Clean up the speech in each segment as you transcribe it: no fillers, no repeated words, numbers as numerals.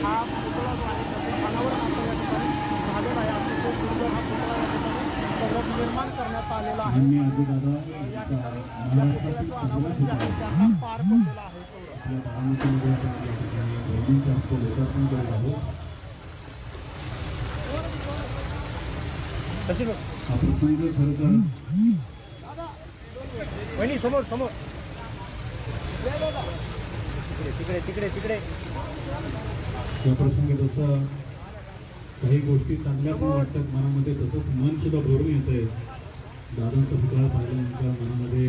हा पुतळा जो आहे त्याचं अनावरण आता या ठिकाणी झालेला आहे। अतिशय सुंदर हा पुतळा या ठिकाणी सगळं निर्माण करण्यात आलेला आहे। या ठिकाणी या पुतळ्याचं अनावरण जे आहे ते आता पार पडलेलं आहे। वहिनी समोर समोर तिकडे तिकडे तिकडे या प्रसंगी जसं काही गोष्टी चांगल्या पण वाटतात मनामध्ये, तसंच मन सुद्धा भरून येतंय। दादांचा पुतळा पाहिल्यानंतर मनामध्ये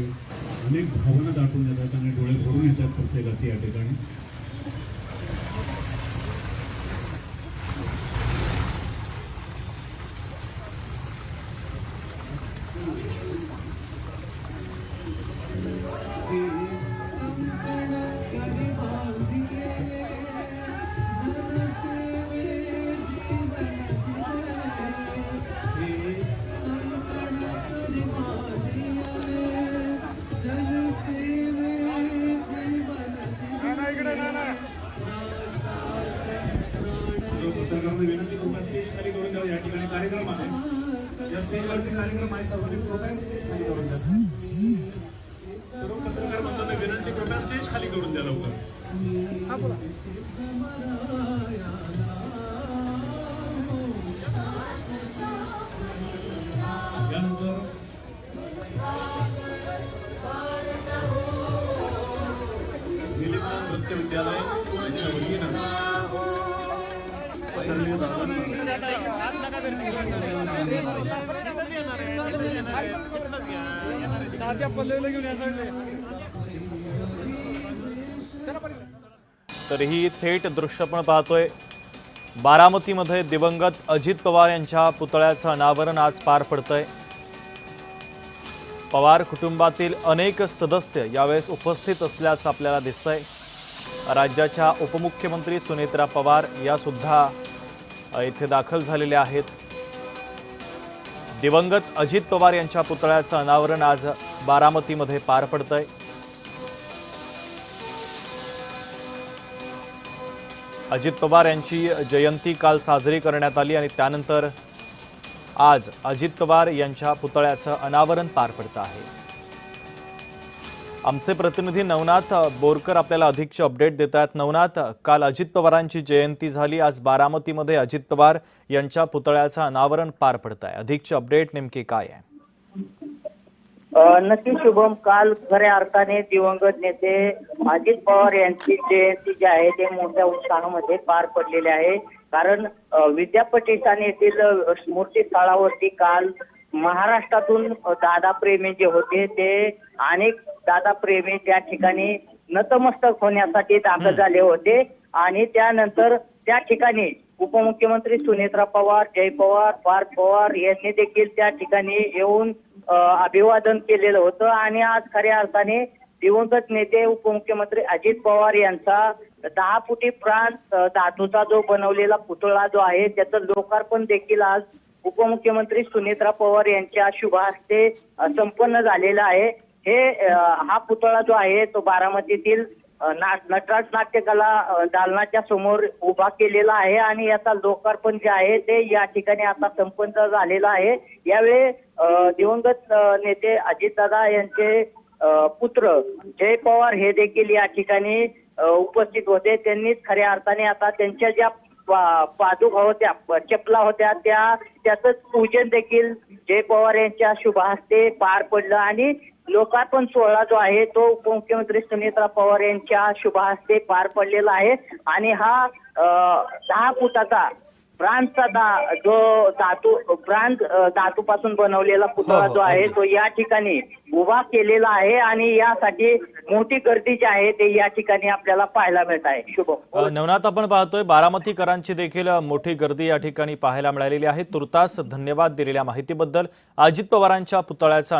अनेक भावना दाटून येतात आणि डोळे भरून येतात प्रत्येकाचे या ठिकाणी। विनंती कृपया स्टेज खाली करून द्या। या ठिकाणी कार्यक्रम आहे, या स्टेजवरती कार्यक्रम आहे, सर्वांनी कृपया स्टेज खाली करून द्या। सर्व पत्रकार बंधूंना विनंती कृपया स्टेज खाली करून द्या लवकर। हा बोला। यानंतर दिलीप नृत्य विद्यालय यांच्या वतीनं तरीही थेट दृश्य पण पाहतोय। बारामतीमध्ये दिवंगत अजित पवार यांच्या पुतळ्याचं अनावरण आज पार पडतंय। पवार कुटुंबातील अनेक सदस्य यावेळेस उपस्थित असल्याचं आपल्याला दिसतंय। राज्याच्या उपमुख्यमंत्री सुनेत्रा पवार या सुद्धा इथे दाखल झालेले आहेत। दिवंगत अजित पवार यांच्या पुतळ्याचं अनावरण आज बारामतीमध्ये पार पडतंय। अजित पवार यांची जयंती काल साजरी करण्यात आली आणि त्यानंतर आज अजित पवार यांच्या पुतळ्याचं अनावरण पार पडतं आहे। आमचे प्रतिनिधी नवनाथ बोरकर आपल्याला अधिकची अपडेट देत आहेत। नवनाथ, काल अजित पवारांची जयंती झाली, आज बारामतीमध्ये अजित पवार यांच्या पुतळ्याचं अनावरण पार पडत आहे। अधिकची अपडेट नेमकी काय आहे? नक्की शुभम, काल खऱ्या अर्थाने दिवंगत नेते अजित पवार यांची जयंती जी आहे ते मोठ्या उत्साहामध्ये पार पडलेली आहे। कारण विद्यापीठाने येथील स्मृती स्थळावरती काल महाराष्ट्रातून दादा प्रेमी जे होते ते अनेक दादा प्रेमी त्या ठिकाणी नतमस्तक होण्यासाठी दाखल झाले होते आणि त्यानंतर त्या ठिकाणी उपमुख्यमंत्री सुनेत्रा पवार, जय पवार, पार्थ पवार यांनी देखील त्या ठिकाणी येऊन अभिवादन केलेलं होतं आणि आज खऱ्या अर्थाने दिवंगत नेते उपमुख्यमंत्री अजित पवार यांचा 10 फुटी प्राण धातूचा जो बनवलेला पुतळा जो आहे त्याचं लोकार्पण देखील आज उपमुख्यमंत्री सुनेत्रा पवार यांच्या शुभ हस्ते संपन्न झालेला आहे। हा पुतळा जो आहे तो बारामतीतील नटराज नाट्यकला दालनाच्या समोर उभा केलेला आहे आणि याचा लोकार्पण जे आहे ते या ठिकाणी आता संपन्न झालेला आहे। यावेळी दिवंगत नेते अजितदादा यांचे पुत्र जय पवार हे देखील या ठिकाणी उपस्थित होते। त्यांनीच खऱ्या अर्थाने आता त्यांच्या ज्या पादुका होत्या, चपला होत्या, त्याचंच पूजन देखील जय पवार यांच्या शुभ हस्ते पार पडलं आणि लोकार्पण सोहळा जो आहे तो उपमुख्यमंत्री सुनेत्रा पवार यांच्या शुभ हस्ते पार पडलेला आहे आणि हा 10 फुटाचा ब्रांजचा जो धातूपासून बनवलेला पुतळा जो आहे तो या ठिकाणी उभा केलेला आहे आणि यासाठी मोठी गर्दी जी आहे ते या ठिकाणी आपल्याला पाहायला मिळत आहे। शुभम, नवनाथ, आपण पाहतोय बारामतीकरांची देखील मोठी गर्दी या ठिकाणी पाहायला मिळालेली आहे। तुर्तास धन्यवाद दिलेल्या माहितीबद्दल। अजित पवारांच्या पुतळ्याचा